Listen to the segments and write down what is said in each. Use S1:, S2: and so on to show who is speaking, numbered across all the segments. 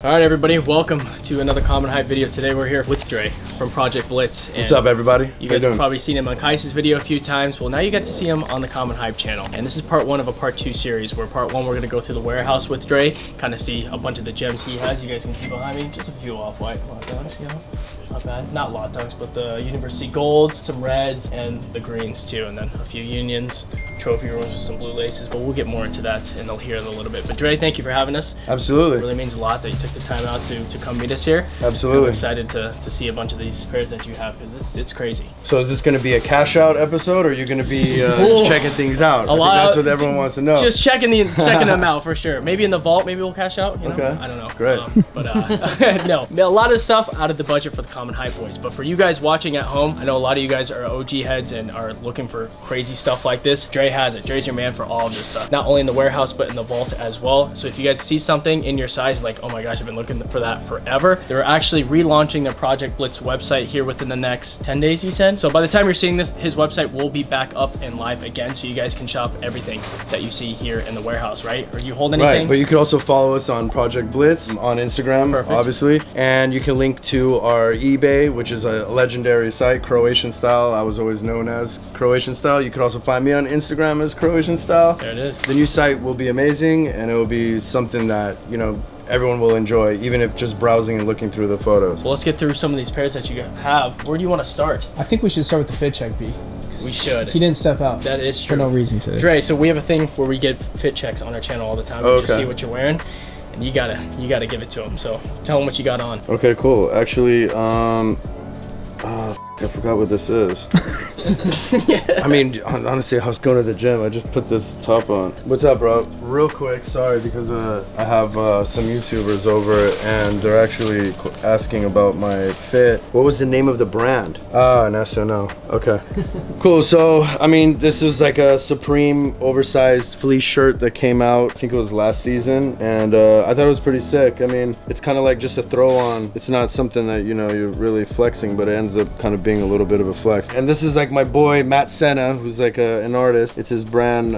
S1: All right, everybody, welcome to another CommonHype video. Today we're here with Dre from Project Blitz.
S2: What's up, everybody?
S1: You guys have probably seen him on Kais's video a few times. Well, now you get to see him on the CommonHype channel. And this is part one of a part two series, where part one, we're gonna go through the warehouse with Dre, kind of see a bunch of the gems he has. You guys can see behind me, just a few off-white lot dogs, you know? Not bad. Not lot dogs, but the University Golds, some reds, and the greens too. And then a few unions, trophy ones with some blue laces, but we'll get more into that in here in a little bit. But Dre, thank you for having us.
S2: Absolutely.
S1: It really means a lot that you took the time out to come meet us here.
S2: Absolutely.
S1: I'm excited to see a bunch of these pairs that you have, because it's crazy.
S2: So is this going to be a cash out episode, or are you going to be checking things out? That's what everyone wants to know.
S1: Just checking them out for sure. Maybe in the vault, maybe we'll cash out. You know?
S2: Okay.
S1: I don't know.
S2: Great.
S1: No, a lot of stuff out of the budget for the CommonHype boys. But for you guys watching at home, I know a lot of you guys are OG heads and are looking for crazy stuff like this. Dre has it. Dre's your man for all of this stuff. Not only in the warehouse, but in the vault as well. So if you guys see something in your size, like, oh my gosh, I've been looking for that forever. They're actually relaunching their Project Blitz website here within the next 10 days, you said? So by the time you're seeing this, his website will be back up and live again, so you guys can shop everything that you see here in the warehouse, right? Or you hold anything?
S2: Right, but you could also follow us on Project Blitz on Instagram, obviously. And you can link to our eBay, which is a legendary site, Croatian Style. I was always known as Croatian Style. You could also find me on Instagram as Croatian Style.
S1: There it is.
S2: The new site will be amazing, and it will be something that, you know, everyone will enjoy, even if just browsing and looking through the photos.
S1: Well, let's get through some of these pairs that you have. Where do you want to start?
S3: I think we should start with the fit check, B.
S1: We should.
S3: He didn't step out.
S1: That is true.
S3: For no reason, so.
S1: Dre, so we have a thing where we get fit checks on our channel all the time. We just see what you're wearing, and you gotta give it to him. So tell him what you got on.
S2: Okay, cool. Actually, I forgot what this is.
S1: Yeah.
S2: I mean, honestly, I was going to the gym. I just put this top on. What's up, bro? Real quick, sorry, because I have some YouTubers over and they're actually asking about my fit. What was the name of the brand? Ah, Nacional. Okay. Cool. So, I mean, this was like a Supreme oversized fleece shirt that came out, I think it was last season, and I thought it was pretty sick. I mean, it's kind of like just a throw on. It's not something that, you know, you're really flexing, but it ends up kind of being a little bit of a flex. And this is like my boy Matt Senna, who's like an artist. It's his brand,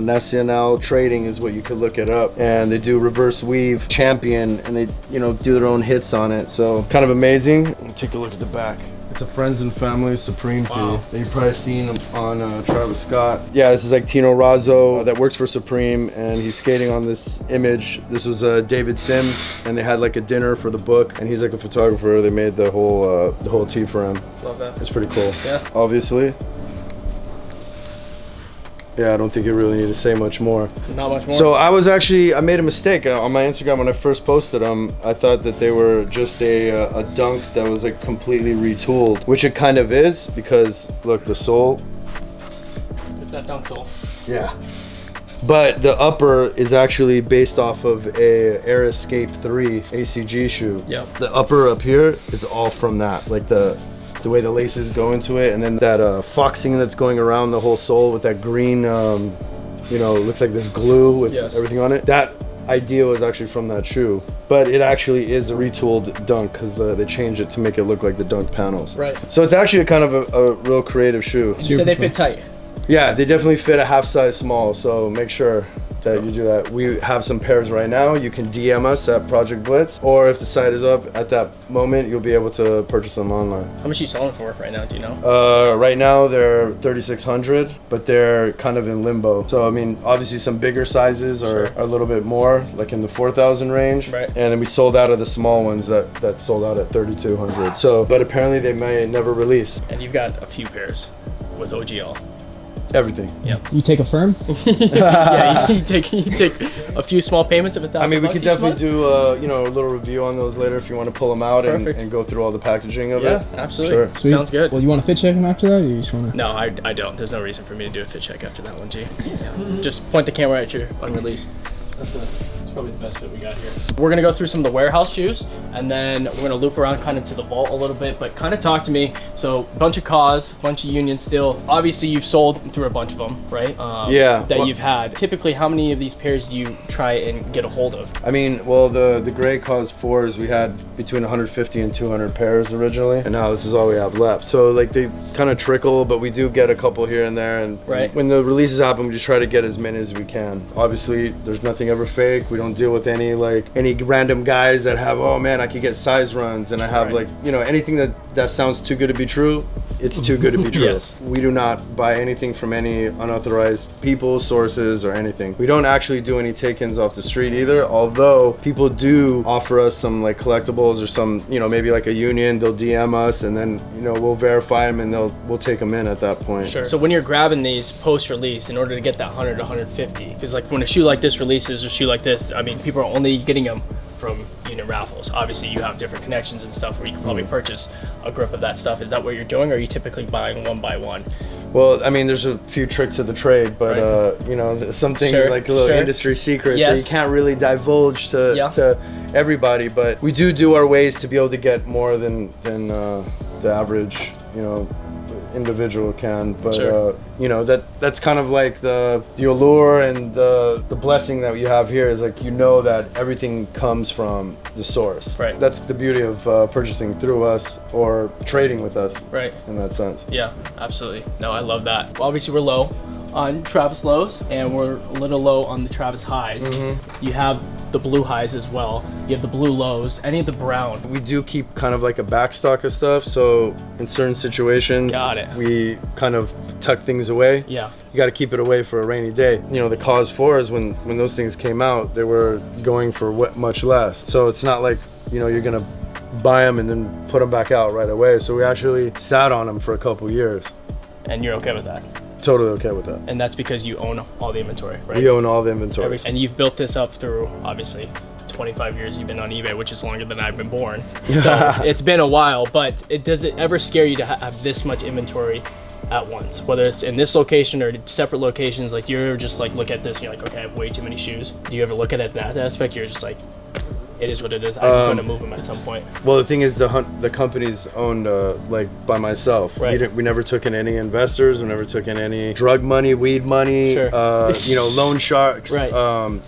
S2: Nacional Trading is what you could look it up. And they do reverse weave champion, and they, you know, do their own hits on it. So kind of amazing. Take a look at the back. It's a Friends and Family Supreme tee that you've probably seen on Travis Scott. Yeah, this is like Tino Razzo that works for Supreme, and he's skating on this image. This was David Sims, and they had like a dinner for the book, and he's like a photographer. They made the whole tee for him.
S1: Love that.
S2: It's pretty cool.
S1: Yeah.
S2: Obviously. Yeah, I don't think you really need to say much more.
S1: Not much more.
S2: So I made a mistake on my Instagram when I first posted them. I thought that they were just a dunk that was like completely retooled, which it kind of is, because look, the sole.
S1: It's that dunk sole.
S2: Yeah. But the upper is actually based off of a Air Escape 3 ACG shoe. Yeah. The upper up here is all from that, like the way the laces go into it, and then that foxing that's going around the whole sole with that green, you know, looks like this glue with everything on it. That idea was actually from that shoe, but it actually is a retooled dunk, because they changed it to make it look like the dunk panels.
S1: Right.
S2: So it's actually a kind of a real creative shoe.
S1: You said they fit tight.
S2: Yeah, they definitely fit a half size small, so make sure that you do that. We have some pairs right now. You can DM us at Project Blitz, or if the site is up at that moment, you'll be able to purchase them online.
S1: How much are you selling for right now, do you know?
S2: Right now they're $3,600, but they're kind of in limbo. So I mean, obviously some bigger sizes are a little bit more, like in the 4,000 range. Right. And then we sold out of the small ones that sold out at 3,200. So, but apparently they may never release.
S1: And you've got a few pairs with OGL.
S2: Everything.
S1: Yeah.
S3: You take a firm?
S1: Yeah, you take a few small payments of $1,000.
S2: I mean, we could definitely do you know, a little review on those later if you want to pull them out and go through all the packaging of it.
S1: Yeah, absolutely. Sure. Sounds good.
S3: Well, you want to fit check them after that, or you just want to?
S1: No, I don't. There's no reason for me to do a fit check after that one, G. Yeah. Just point the camera at your unreleased. That's probably the best fit we got here. We're gonna go through some of the warehouse shoes, and then we're gonna loop around kind of to the vault a little bit, but kind of talk to me. So a bunch of CAWs, a bunch of unions still. Obviously you've sold through a bunch of them, right?
S2: Yeah.
S1: That you've had. Typically, how many of these pairs do you try and get a hold of?
S2: I mean, well, the gray CAWs 4s, we had between 150 and 200 pairs originally, and now this is all we have left. So like they kind of trickle, but we do get a couple here and there, and when the releases happen, we just try to get as many as we can. Obviously, there's nothing ever fake. We don't deal with any random guys that have, oh man, I could get size runs, and I have like, you know, anything that sounds too good to be true. It's too good to be true.
S1: Yes.
S2: We do not buy anything from any unauthorized people, sources, or anything. We don't actually do any take-ins off the street either, although people do offer us some like collectibles or some, you know, maybe like a union. They'll DM us, and then, you know, we'll verify them, and we'll take them in at that point.
S1: Sure. So when you're grabbing these post-release, in order to get that 100 to 150, because like when a shoe like this releases, or shoe like this, I mean, people are only getting them from unit raffles. Obviously you have different connections and stuff where you can probably purchase a grip of that stuff. Is that what you're doing, or are you typically buying one by one?
S2: Well, I mean, there's a few tricks of the trade, but you know, some things like a little industry secrets that you can't really divulge to everybody. But we do our ways to be able to get more than the average, you know, individual can. But you know, that's kind of like the allure and the blessing that you have here is like, you know, that everything comes from the source. Right. That's the beauty of purchasing through us or trading with us. Right. In that sense.
S1: Yeah, absolutely. No, I love that. Well, obviously we're low on Travis lows, and we're a little low on the Travis highs. You have the blue highs as well. You have the blue lows, any of the brown. We
S2: do keep kind of like a backstock of stuff, so in certain situations, we kind of tuck things away. Yeah. You got to keep it away for a rainy day. You know, the cause for is when those things came out, they were going for much less. So it's not like, you know, you're gonna buy them and then put them back out right away. So we actually sat on them for a couple years.
S1: And you're okay with that?
S2: Totally okay with that.
S1: And that's because you own all the inventory, right?
S2: We own all the inventory.
S1: And you've built this up through, obviously, 25 years you've been on eBay, which is longer than I've been born. So it's been a while, but does it ever scare you to have this much inventory at once? Whether it's in this location or separate locations, like you're just like, look at this and you're like, okay, I have way too many shoes. Do you ever look at it in that aspect? You're just like, it is what it is. I'm going to move them at some point.
S2: Well, the thing is, the company's owned like by myself. Right. We never took in any investors. We never took in any drug money, weed money. Sure. You know, loan sharks. Right.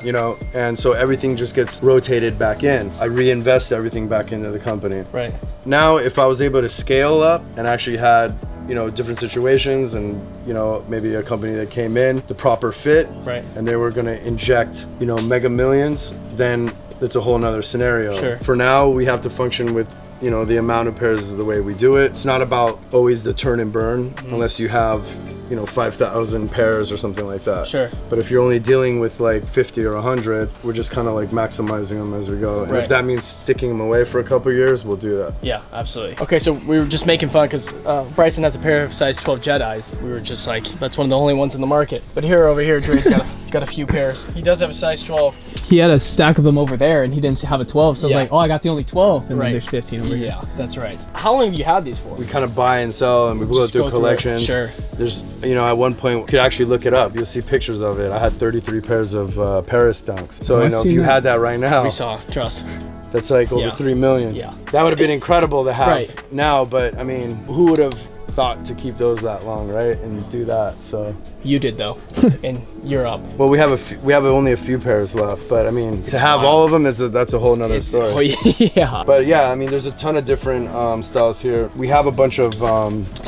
S2: You know, and so everything just gets rotated back in. I reinvest everything back into the company. Right. Now, if I was able to scale up and actually had, you know, different situations, and, you know, maybe a company that came in the proper fit, right, and they were going to inject, you know, mega millions, then it's a whole nother scenario. Sure. For now, we have to function with, you know, the amount of pairs is the way we do it. It's not about always the turn and burn, unless you have, you know, 5,000 pairs or something like that. Sure. But if you're only dealing with like 50 or 100, we're just kind of like maximizing them as we go. And if that means sticking them away for a couple of years, we'll do that.
S1: Yeah, absolutely. Okay, so we were just making fun because Bryson has a pair of size 12 Jedis. We were just like, that's one of the only ones in the market. But over here, Dre's got a few pairs. He does have a size 12.
S3: He had a stack of them over there, and he didn't have a 12, so I was like, oh, I got the only 12, and then there's 15 over here.
S1: Yeah, that's right. How long have you had these for?
S2: We kind of buy and sell, and we go through collections. Sure. There's, you know, at one point, you could actually look it up. You'll see pictures of it. I had 33 pairs of Paris dunks. So, you know, if you had that right now.
S1: We saw, trust.
S2: That's like over 3 million. Yeah. That would have been incredible to have now, but I mean, who would have thought to keep those that long, right? And do that, so.
S1: You did though, in Europe.
S2: Well, we have only a few pairs left, but I mean, to have all of them, that's a whole nother story.
S1: Oh yeah.
S2: But yeah, I mean, there's a ton of different styles here. We have a bunch of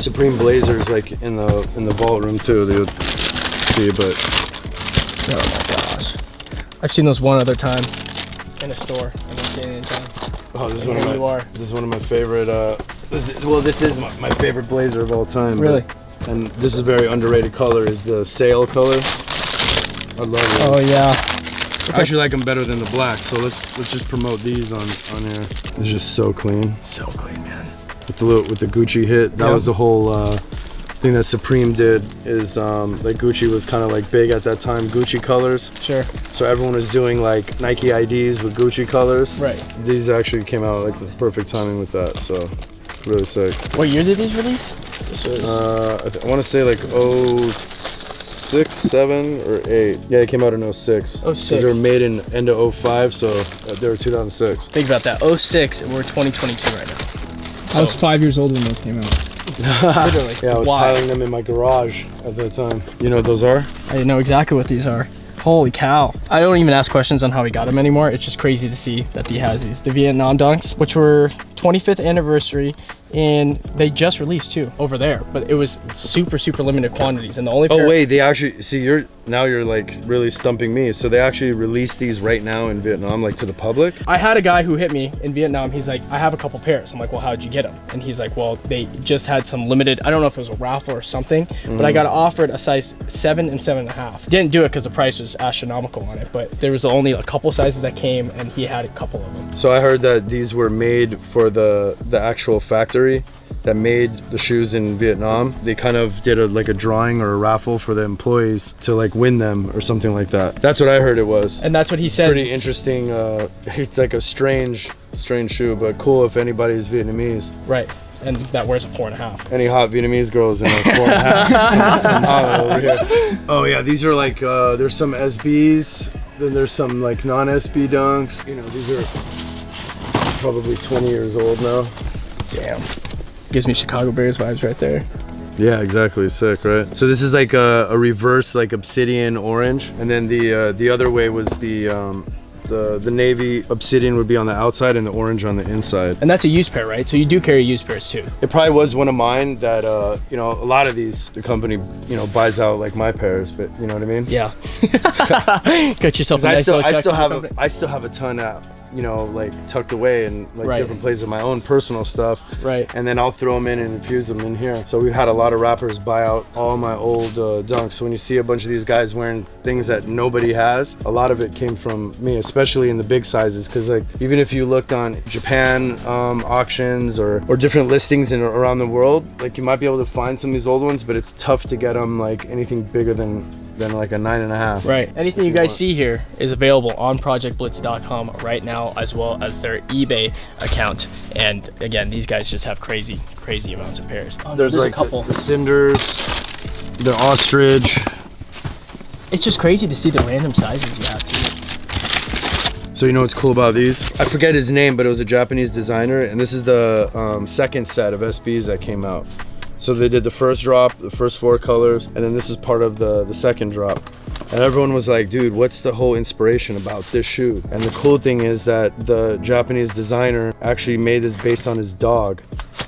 S2: Supreme Blazers like in the vault room too. They'll see, but
S1: oh my gosh, I've seen those one other time in a store. I haven't seen it in time.
S2: Oh, this is one of my favorite. This is my favorite blazer of all time.
S1: Really?
S2: And this is a very underrated color, is the sail color. I love it.
S1: Oh yeah.
S2: I actually like them better than the black, so let's just promote these on here. It's just so clean.
S1: So clean, man.
S2: With the Gucci hit, that was the whole thing that Supreme did, is like Gucci was kind of like big at that time, Gucci colors. Sure. So everyone was doing like Nike IDs with Gucci colors. Right. These actually came out like the perfect timing with that, so really sick.
S1: What year did these release? This was...
S2: I want to say like 06, 7, or 8. Yeah, it came out in 06. 06. They were made in end of 05, so they were 2006.
S1: Think about that, 06, and we're 2022 right now.
S3: So. I was 5 years old when those came out.
S1: Literally.
S2: Yeah, I was piling them in my garage at that time. You know what those are?
S1: I know exactly what these are. Holy cow. I don't even ask questions on how he got them anymore. It's just crazy to see that he has these. The Vietnam Dunks, which were 25th anniversary, and they just released too over there, but it was super limited quantities, and the only pair...
S2: wait, they actually, see, now you're like really stumping me. So they actually released these right now in Vietnam, like to the public?
S1: I had a guy who hit me in Vietnam. He's like, I have a couple pairs. I'm like, well, how'd you get them? And he's like, well, they just had some limited, I don't know if it was a raffle or something, but I got offered a size 7 and 7.5. Didn't do it because the price was astronomical on it, but there was only a couple sizes that came and he had a couple of them.
S2: So I heard that these were made for the actual factory that made the shoes in Vietnam. They kind of did like a drawing or a raffle for the employees to like win them or something like that. That's what I heard it was.
S1: And that's what he said.
S2: Pretty interesting, it's like a strange shoe, but cool if anybody's Vietnamese.
S1: Right, and that wears a 4.5.
S2: Any hot Vietnamese girls in a 4.5? Come holler over here. Oh yeah, these are like, there's some SBs, then there's some like non-SB dunks. You know, these are probably 20 years old now.
S1: Damn. Gives me Chicago Bears vibes right there.
S2: Yeah, exactly. Sick, right? So this is like a reverse like obsidian orange, and then the other way was the navy obsidian would be on the outside and the orange on the inside.
S1: And that's a used pair, right? So you do carry used pairs too.
S2: It probably was one of mine that you know, a lot of these the company, you know, buys out like my pairs, but you know what I mean?
S1: Yeah. Got yourself a nice
S2: I still have a ton out, you know, like tucked away in like different places of my own personal stuff.
S1: Right.
S2: And then I'll throw them in and infuse them in here. So we've had a lot of rappers buy out all my old dunks. So when you see a bunch of these guys wearing things that nobody has, a lot of it came from me, especially in the big sizes. Cause like, even if you looked on Japan auctions or different listings around the world, like you might be able to find some of these old ones, but it's tough to get them like anything bigger than like a 9.5.
S1: Right. Anything you guys see here is available on projectblitz.com right now, as well as their eBay account. And again, these guys just have crazy amounts of pairs.
S2: There's like a couple. The cinders, the ostrich.
S1: It's just crazy to see the random sizes you have too.
S2: So you know what's cool about these? I forget his name, but it was a Japanese designer, and this is the second set of SBs that came out. So they did the first drop, the first 4 colors, and then this is part of the second drop. And everyone was like, dude, what's the whole inspiration about this shoe? And the cool thing is that the Japanese designer actually made this based on his dog.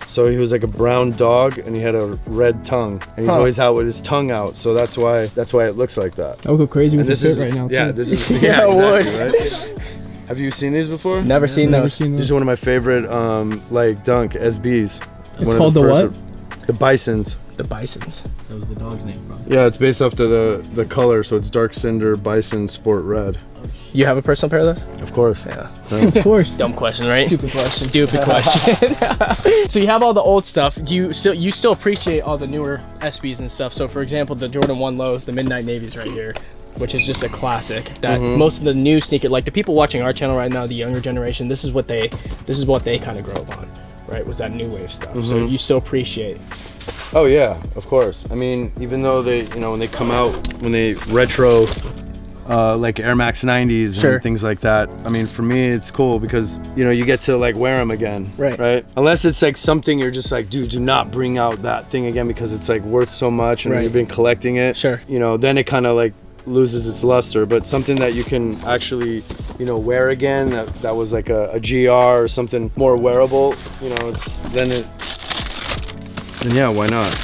S2: So he was like a brown dog and he had a red tongue, and he's always out with his tongue out. So that's why it looks like that.
S3: I'll go crazy with this
S2: fit
S3: right now.
S2: Yeah,
S3: too.
S2: this is
S1: yeah,
S2: exactly, right? Have you seen these before?
S1: Never seen those.
S2: These are one of my favorite like dunk SBs.
S3: It's called the what?
S2: The Bisons.
S1: The Bisons.
S3: That was the dog's name, bro.
S2: Yeah, it's based off the color, so it's dark cinder bison sport red.
S1: You have a personal pair of those?
S2: Of course.
S1: Yeah.
S3: Of course.
S1: Dumb question, right?
S3: Stupid question.
S1: Stupid question. So you have all the old stuff. Do you still appreciate all the newer SBs and stuff? So for example, the Jordan 1 lows, the Midnight Navies right here, which is just a classic that most of the new sneaker, like the people watching our channel right now, the younger generation, this is what they kind of grew up on, right? Was that new wave stuff. So you still appreciate.
S2: Oh yeah, of course. I mean, even though they, you know, when they come out, when they retro like Air Max 90s and things like that, I mean, for me it's cool because, you know, you get to like wear them again, right? Unless it's like something you're just like, dude, do not bring out that thing again because it's like worth so much and you've been collecting it, you know, then it kind of like loses its luster. But something that you can actually, you know, wear again, that was like a GR or something more wearable, you know, then yeah, why not?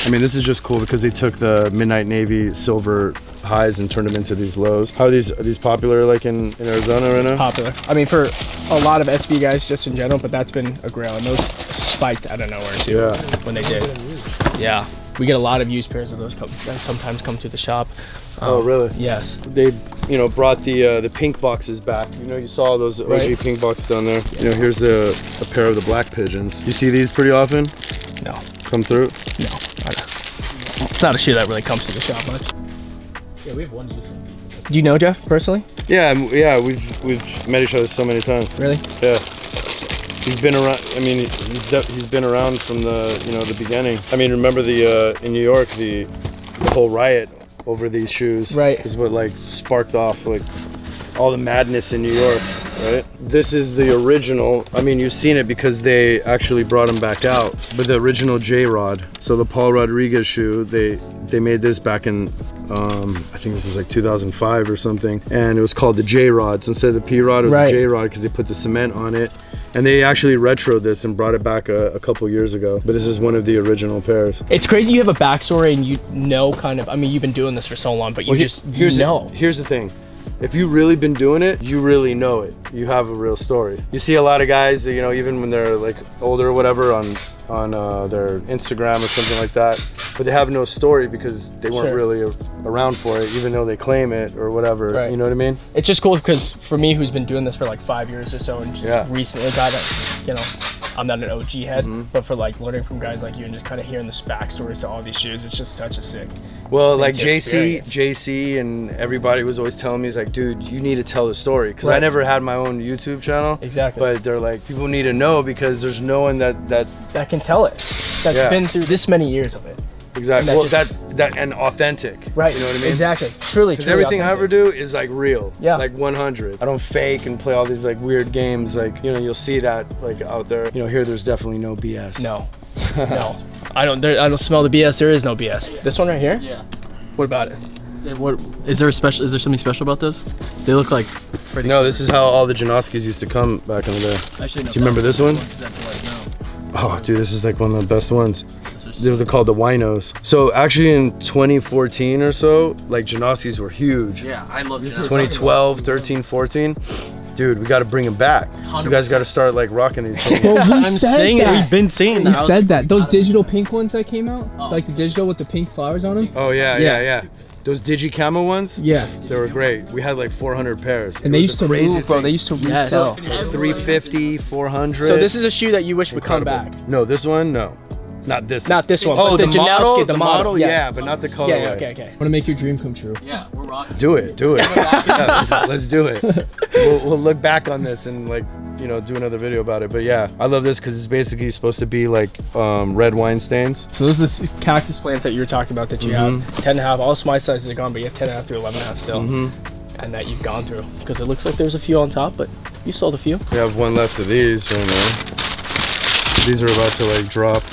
S2: I mean, this is just cool because they took the Midnight Navy silver highs and turned them into these lows. How are these popular like in Arizona right now?
S1: Popular. I mean, for a lot of SB guys just in general, but that's been a grail, and those spiked out of nowhere too when they did. Yeah, we get a lot of used pairs of those that sometimes come to the shop.
S2: Oh really?
S1: Yes.
S2: They, you know, brought the pink boxes back. You know, you saw those OG pink boxes down there. You know, here's a pair of the black pigeons. You see these pretty often?
S1: No.
S2: Come through?
S1: No. It's not a shoe that really comes to the shop much.
S3: Yeah, we have one.
S1: Do you know Jeff personally?
S2: Yeah, we've met each other so many times.
S1: Really?
S2: Yeah. He's been around. I mean, he's been around from the beginning. I mean, remember the in New York the whole riot over these shoes.
S1: Right.
S2: Is what like sparked off like all the madness in New York. Right. This is the original. I mean, you've seen it because they actually brought them back out. But the original J-Rod. So the Paul Rodriguez shoe, they They made this back in, I think this was like 2005 or something. And it was called the J-Rod. So instead of the P-Rod, it was a J-Rod because they put the cement on it. And they actually retroed this and brought it back a couple years ago. But this is one of the original pairs.
S1: It's crazy you have a backstory and you know kind of, I mean, you've been doing this for so long, but you
S2: here's the thing. If you've really been doing it, you really know it. You have a real story. You see a lot of guys, you know, even when they're like older or whatever on their Instagram or something like that, but they have no story because they weren't really around for it, even though they claim it or whatever. Right. You know what I mean? It's
S1: just cool because for me, who's been doing this for like 5 years or so, and just recently got it, you know, I'm not an OG head, but for like learning from guys like you and just kind of hearing the backstories to all these shoes, it's just such a sick.
S2: Well, like JC and everybody was always telling me, it's like, dude, you need to tell the story. Because I never had my own YouTube channel. Exactly. But they're like, people need to know because there's no one that can tell it. That's been through this many years of it. Exactly. Well, that and authentic. Right. You know what I mean? Exactly. Truly. Because everything authentic. I ever do is like real. Yeah. Like 100. I don't fake and play all these like weird games. Like, you know, you'll see that like out there. You know, here there's definitely no BS. No. No. I don't smell the BS. There is no BS. This one right here? Yeah. What about it? What is there something special about this? They look like Freddie. No, this is how all the Janoskis used to come back in the day. Actually, no. Do you remember this one? Oh, dude, this is like one of the best ones. They were called the Winos. So actually in 2014 or so, like Janoskis were huge. Yeah, I love Janoskis. 2012, 13, 14. Dude, we got to bring them back. 100%. You guys got to start like rocking these things.
S3: Well, I'm saying that. We've been saying that. You said that. Those digital pink ones that came out, like the digital with the pink flowers on them.
S2: Oh yeah. Those Digi Camo ones? Yeah. They were great. We had like 400 pairs.
S3: And they used to move, bro. They used to resell.
S2: 350, 400.
S1: So this is a shoe that you wish would come back?
S2: No, this one, no. Not this one.
S1: Not this one.
S2: Oh, the model, yeah, but not the color.
S1: Yeah, okay.
S3: Want to make your dream come true.
S1: Yeah, we're rocking.
S2: Do it. Yeah, let's do it. We'll look back on this and like, you know, do another video about it. But yeah, I love this because it's basically supposed to be like red wine stains.
S1: So those are the cactus plants that you were talking about that you have. 10.5, all my sizes are gone, but you have 10.5 through 11.5 still. And that you've gone through. Because it looks like there's a few on top, but you sold a few.
S2: We have one left of these right now. These are about to like drop.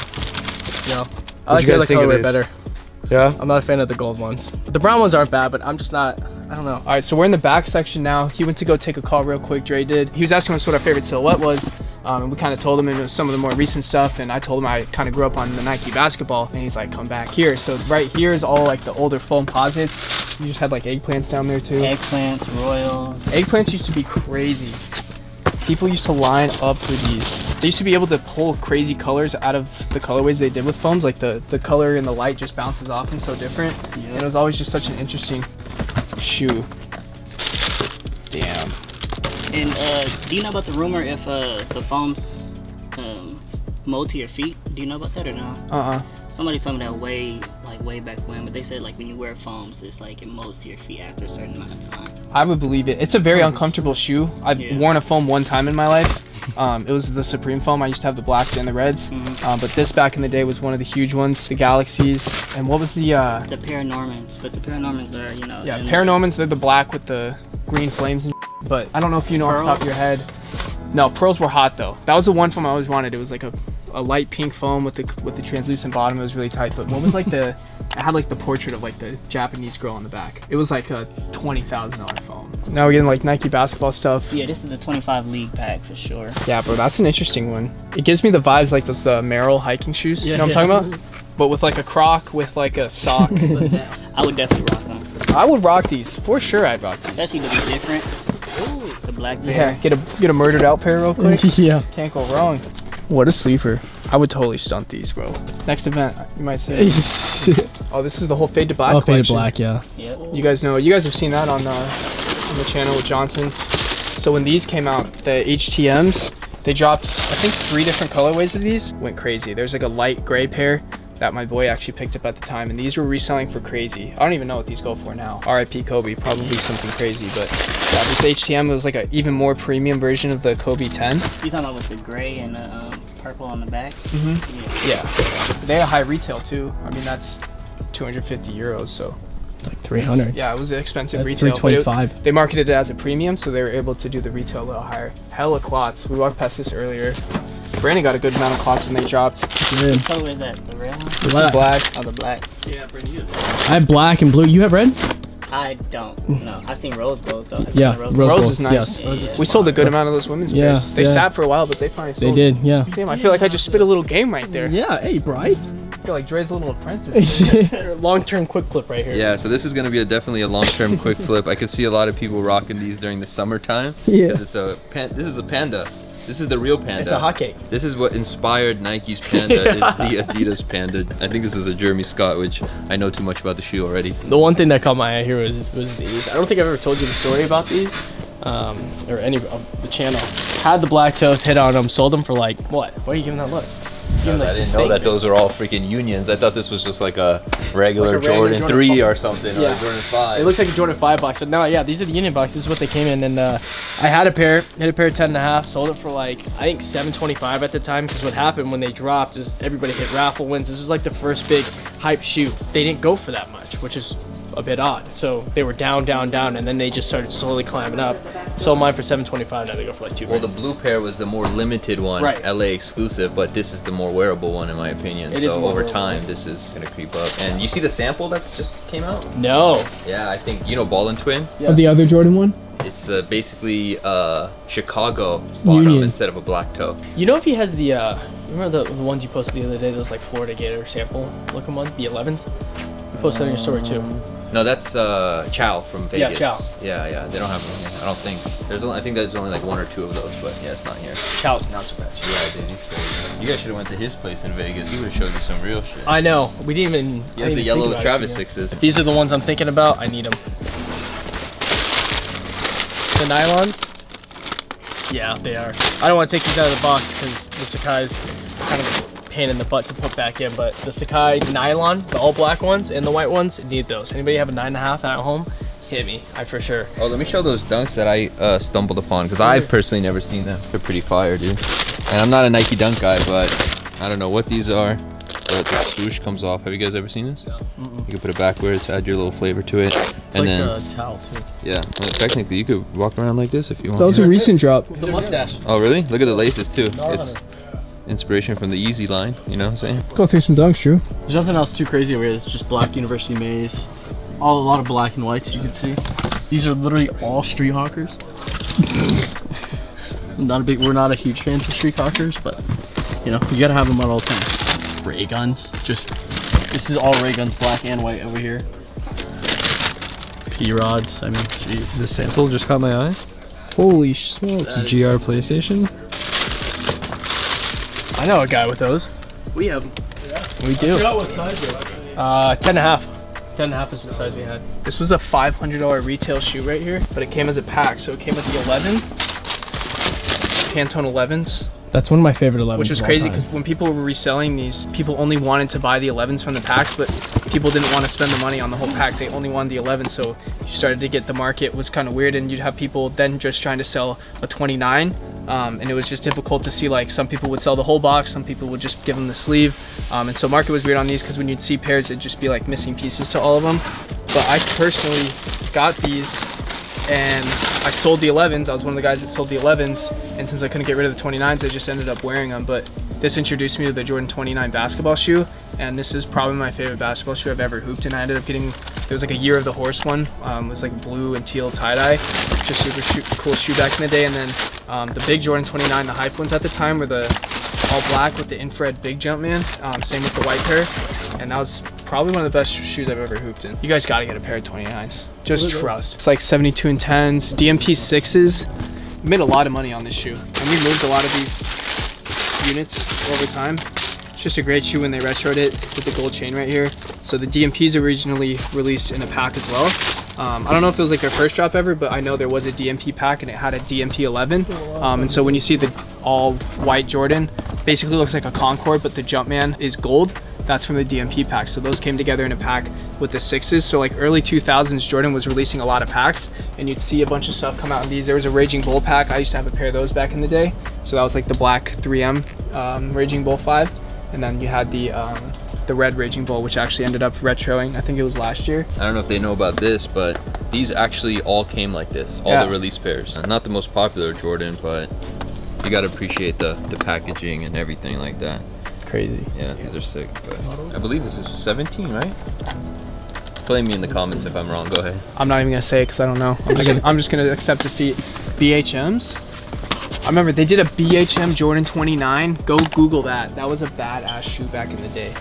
S1: No, I like the other colorway better. Yeah? I'm not a fan of the gold ones. The brown ones aren't bad, but I'm just not, I don't know.
S3: All right, so we're in the back section now. He went to go take a call real quick, Dre did. He was asking us what our favorite silhouette was. And we kind of told him it was some of the more recent stuff. And I told him I kind of grew up on the Nike basketball. And he's like, come back here. So right here is all like the older foam posits. You just had like eggplants down there too.
S4: Eggplants, royals.
S3: Eggplants used to be crazy. People used to line up for these. They used to be able to pull crazy colors out of the colorways they did with foams. Like the color and the light just bounces off them so different. Yeah. And it was always just such an interesting shoe. Damn.
S4: And do you know about the rumor if the foams mold to your feet? Do you know about that or no? Somebody told me that way back when, but they said like when you wear foams, it's like it molds to your feet after a certain amount of time.
S3: I would believe it. It's a very uncomfortable shoe. I've worn a foam one time in my life. It was the Supreme foam. I used to have the blacks and the reds, but this back in the day was one of the huge ones, the Galaxies. And what was the
S4: Paranormans? But the Paranormans are, you know.
S3: Yeah, Paranormans, they're the black with the green flames and but I don't know if you know off the top of your head. No, pearls were hot though. That was the one foam I always wanted. It was like a light pink foam with the translucent bottom. It was really tight. But what was like it had like the portrait of like the Japanese girl on the back. It was like a $20,000 foam. Now we're getting like Nike basketball stuff.
S4: Yeah, this is the 25 league pack for sure.
S3: Yeah, bro, that's an interesting one. It gives me the vibes like those Merrell hiking shoes. You know what I'm talking about? But with like a croc with like a sock.
S4: I would definitely rock them.
S3: I would rock these for sure. I'd rock these.
S4: Especially to be different. Ooh, the black pair.
S3: Yeah, get a murdered out pair real quick. Yeah, can't go wrong. What a sleeper. I would totally stunt these, bro. Next event, you might say. Oh, this is the whole Fade to Black collection.
S1: Fade to Black, yeah.
S4: Yep.
S3: You guys have seen that on the channel with Johnson. So when these came out, the HTMs, they dropped, I think 3 different colorways of these. Went crazy. There's like a light gray pair that my boy actually picked up at the time, and these were reselling for crazy. I don't even know what these go for now. RIP Kobe, probably something crazy, but yeah, this HTM was like an even more premium version of the Kobe 10.
S4: You talking about with the gray and the purple on the back?
S3: Yeah. They had a high retail too. I mean, that's 250 euros, so.
S1: Like 300.
S3: Yeah, it was an expensive
S1: that's
S3: retail.
S1: 325.
S3: They marketed it as a premium, so they were able to do the retail a little higher. Hella clots. We walked past this earlier. Brandon got a good amount of clots when they dropped.
S4: What color is that? The red one?
S3: This is black.
S4: Oh, the black.
S3: Yeah, Brandon, you.
S1: I have black and blue. You have red?
S4: I don't know. I've seen rose gold though.
S1: Yeah,
S3: rose is nice.
S1: Yes.
S4: Yeah.
S3: We sold a good amount of those women's pairs. They sat for a while, but they finally sold.
S1: They did, yeah.
S3: Damn, I feel like I just spit a little game right there.
S1: Yeah, hey, Bryce.
S3: I feel like Dre's little apprentice.
S1: Long-term quick flip right here.
S5: Yeah, so this is gonna be definitely a long-term quick flip. I could see a lot of people rocking these during the summertime.
S1: Yeah.
S5: This is a panda. This is the real panda.
S1: It's a hotcake.
S5: This is what inspired Nike's panda, is the Adidas panda. I think this is a Jeremy Scott, which I know too much about the shoe already.
S1: The one thing that caught my eye here was these. I don't think I've ever told you the story about these, or any of the channel. Had the black toes, hit on them, sold them for like, what? Why are you giving that look?
S5: I didn't know that those are all freaking unions. I thought this was just like a regular, Jordan 3 or something, or a Jordan 5.
S1: It looks like a Jordan 5 box, but no, yeah, these are the union boxes. This is what they came in, and I had a pair, hit a pair of 10.5, sold it for like, I think $7.25 at the time, because what happened when they dropped is everybody hit raffle wins. This was like the first big hype shoe. They didn't go for that much, which is a bit odd. So they were down, down, down, and then they just started slowly climbing up. Sold mine for $7.25, now they go for like $2.
S5: Well, the blue pair was the more limited one,
S1: right.
S5: LA exclusive, but this is the more wearable one in my opinion.
S1: It is
S5: so
S1: more
S5: over
S1: wearable.
S5: time, this is gonna creep up. And you see the sample that just came out?
S1: No.
S5: Yeah, I think, you know Ball and Twin?
S1: Yeah. Of the other Jordan one?
S5: It's basically Chicago bottom
S1: Union.
S5: instead of a black toe.
S1: You know if he has the, remember the ones you posted the other day, those like Florida Gator sample looking one, the 11s? You posted on your story too.
S5: No, that's Chow from Vegas.
S1: Yeah, Chow.
S5: Yeah, they don't have them here. I don't think. I think there's only like 1 or 2 of those, but yeah, it's not here.
S1: Chow's not so bad.
S5: Yeah, dude, he's crazy. You guys should have went to his place in Vegas. He would have showed you some real shit.
S1: I know. We didn't even.
S5: He has the yellow Travis 6s.
S1: If these are the ones I'm thinking about, I need them. The nylons? Yeah, they are. I don't want to take these out of the box because the Sakai's kind of a pain in the butt to put back in, but the Sakai nylon, the all black ones and the white ones, need those. Anybody have a 9.5 at home? Hit me, for sure.
S5: Oh, let me show those dunks that I stumbled upon, because I've personally never seen them. They're pretty fire, dude. And I'm not a Nike dunk guy, but I don't know what these are. But the swoosh comes off. Have you guys ever seen this?
S1: No.
S5: You can put it backwards, add your little flavor to it.
S1: It's
S5: and
S1: like
S5: then,
S1: a towel too.
S5: yeah, well, technically you could walk around like this if you want.
S3: That was a recent drop.
S1: The mustache.
S5: Oh, really? Look at the laces too. It's inspiration from the Easy line, you know what I'm saying?
S3: Go through some dunks, Drew.
S6: There's nothing else too crazy over here. It's just black University Maze. A lot of black and whites you can see. These are literally all street hawkers. We're not a huge fan of street hawkers, but you know, you gotta have them at all times. Ray guns, this is all ray guns, black and white over here. P-rods, I mean, jeez.
S7: This sample just caught my eye.
S3: Holy smokes.
S7: GR PlayStation.
S1: I know a guy with those. We have them. Yeah. We do. I forgot what size they are. 10.5. 10.5 is what size we had.
S3: This was a $500 retail shoe right here, but it came as a pack. So it came with the 11, Pantone 11s.
S1: That's one of my favorite 11s.
S3: Which was crazy because when people were reselling these, people only wanted to buy the 11s from the packs, but people didn't want to spend the money on the whole pack. They only wanted the 11s, so you started to get the market was kind of weird, and you'd have people then just trying to sell a 29, and it was just difficult to see. Like some people would sell the whole box, some people would just give them the sleeve, and so market was weird on these because when you'd see pairs, it'd just be like missing pieces to all of them. But I personally got these. And I sold the 11s. I was one of the guys that sold the 11s. And since I couldn't get rid of the 29s, I just ended up wearing them. But this introduced me to the Jordan 29 basketball shoe. And this is probably my favorite basketball shoe I've ever hooped. And I ended up getting, there was like a Year of the Horse one. It was like blue and teal tie-dye. Just super cool shoe back in the day. And then the big Jordan 29, the hype ones at the time were the all black with the infrared big jump man. Same with the white pair. And that was probably one of the best shoes I've ever hooped in. You guys gotta get a pair of 29s. Just trust. It's like 72 and 10s, DMP 6s. We made a lot of money on this shoe. And we moved a lot of these units over time. It's just a great shoe when they retroed it with the gold chain right here. So the DMPs originally released in a pack as well. I don't know if it was like their first drop ever, but I know there was a DMP pack and it had a DMP 11. And so when you see the all white Jordan, basically looks like a Concord, but the Jumpman is gold. That's from the DMP pack. So those came together in a pack with the 6s. So like early 2000s, Jordan was releasing a lot of packs and you'd see a bunch of stuff come out in these. There was a Raging Bull pack. I used to have a pair of those back in the day. So that was like the black 3M Raging Bull 5. And then you had the red Raging Bull, which actually ended up retroing. I think it was last year.
S5: I don't know if they know about this, but these actually all came like this. All the release pairs. Not the most popular Jordan, but you gotta appreciate the packaging and everything like that.
S3: Crazy.
S5: Yeah, these are sick. But I believe this is 17, right? Flame me in the comments if I'm wrong. Go ahead.
S3: I'm not even gonna say it because I don't know. I'm just gonna accept defeat. BHMs. I remember they did a BHM Jordan 29. Go Google that. That was a badass shoe back in the day.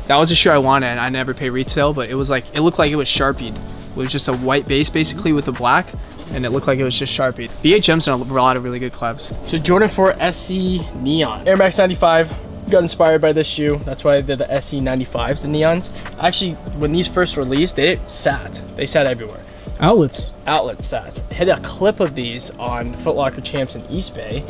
S3: That was a shoe I wanted, and I never paid retail, but it was like, it looked like it was Sharpied. It was just a white base basically with the black, and it looked like it was just Sharpied. BHM's done a lot of really good collabs.
S1: So Jordan 4 SE Neon. Air Max 95. Got inspired by this shoe. That's why I did the SE 95s, the neons. Actually, when these first released, they sat everywhere. Outlets sat. Hit a clip of these on Foot Locker Champs in East Bay.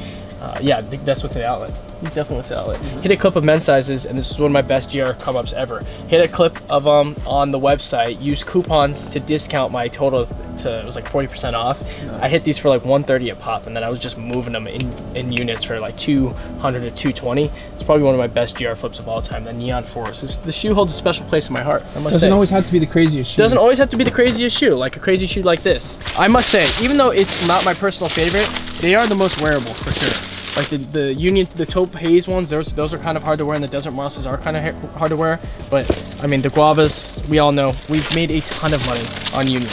S1: Yeah, that's with the outlet. He's definitely with the outlet. Hit a clip of men's sizes, and this is one of my best GR come-ups ever. Hit a clip of them on the website. Used coupons to discount my total to, it was like 40% off. I hit these for like 130 a pop, and then I was just moving them in units for like 200 to 220. It's probably one of my best GR flips of all time. The Neon Force. The shoe holds a special place in my heart, I must say.
S3: Doesn't always have to be the craziest shoe.
S1: Doesn't always have to be the craziest shoe, like a crazy shoe like this. I must say, even though it's not my personal favorite, they are the most wearable for sure. Like the Union, the taupe haze ones, those are kind of hard to wear, and the desert mosses are kind of hard to wear. But I mean, the guavas, we all know, we've made a ton of money on Union.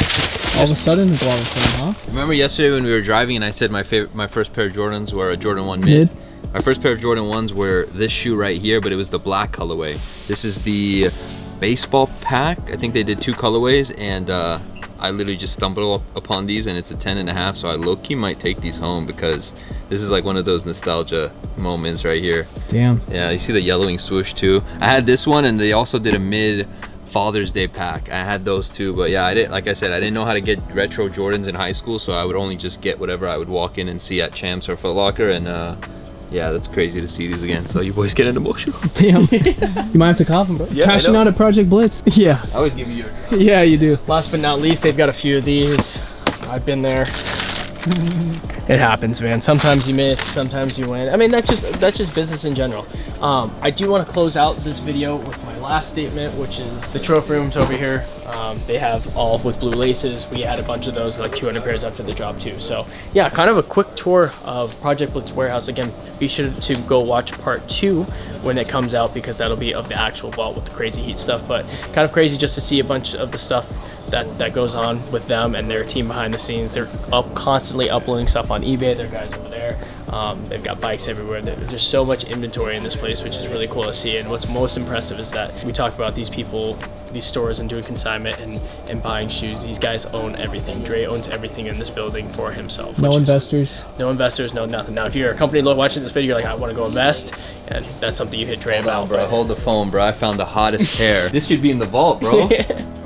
S3: All of a sudden, the guava came, huh?
S5: Remember yesterday when we were driving and I said my first pair of Jordans were a Jordan 1 mid? My first pair of Jordan 1s were this shoe right here, but it was the black colorway. This is the baseball pack. I think they did 2 colorways, and I literally just stumbled upon these, and it's a 10.5, so I low-key might take these home because this is like one of those nostalgia moments right here.
S3: Damn.
S5: Yeah, you see the yellowing swoosh too. I had this one, and they also did a mid Father's Day pack. I had those too, but yeah, like I said, I didn't know how to get retro Jordans in high school, so I would only just get whatever I would walk in and see at Champs or Foot Locker, and yeah, that's crazy to see these again. So you boys getting emotional.
S3: Damn. You might have to cop them, bro.
S5: Yeah,
S3: cashing out at Project Blitz. Yeah.
S5: I always give you your
S3: Yeah, you do.
S1: Last but not least, they've got a few of these. I've been there. It happens, man. Sometimes you miss, sometimes you win. I mean, that's just business in general. I do want to close out this video with my last statement, which is the trophy rooms over here. They have all with blue laces. We had a bunch of those, like 200 pairs after the drop too. So yeah, kind of a quick tour of Project Blitz warehouse. Again, be sure to go watch part 2 when it comes out, because that'll be of the actual vault with the crazy heat stuff. But kind of crazy just to see a bunch of the stuff that goes on with them and their team behind the scenes. They're constantly uploading stuff on eBay. Their guys over there, they've got bikes everywhere. There's so much inventory in this place, which is really cool to see. And what's most impressive is that we talk about these people, these stores, and doing consignment and buying shoes. These guys own everything. Dre owns everything in this building for himself.
S3: No investors.
S1: No investors, no nothing. Now, if you're a company watching this video, you're like, I want to go invest, and that's something you hit Dre about,
S5: bro. Hold the phone, bro. I found the hottest pair. This should be in the vault, bro.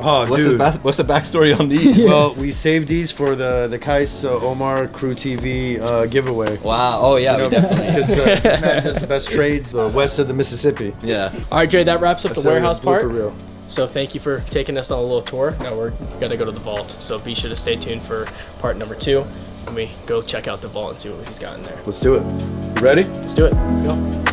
S2: Oh, dude.
S5: What's the backstory on these?
S2: Well, we saved these for the Kais Omar Crew TV giveaway.
S5: Wow. Oh yeah, we definitely.
S2: Because this man does the best trades west of the Mississippi.
S5: Yeah.
S1: All right, Dre, that wraps up the warehouse part.
S2: Reel.
S1: So thank you for taking us on a little tour. Now we're gonna go to the vault. So be sure to stay tuned for part number 2 when we go check out the vault and see what he's got in there.
S2: Let's do it. You ready?
S1: Let's do it. Let's go.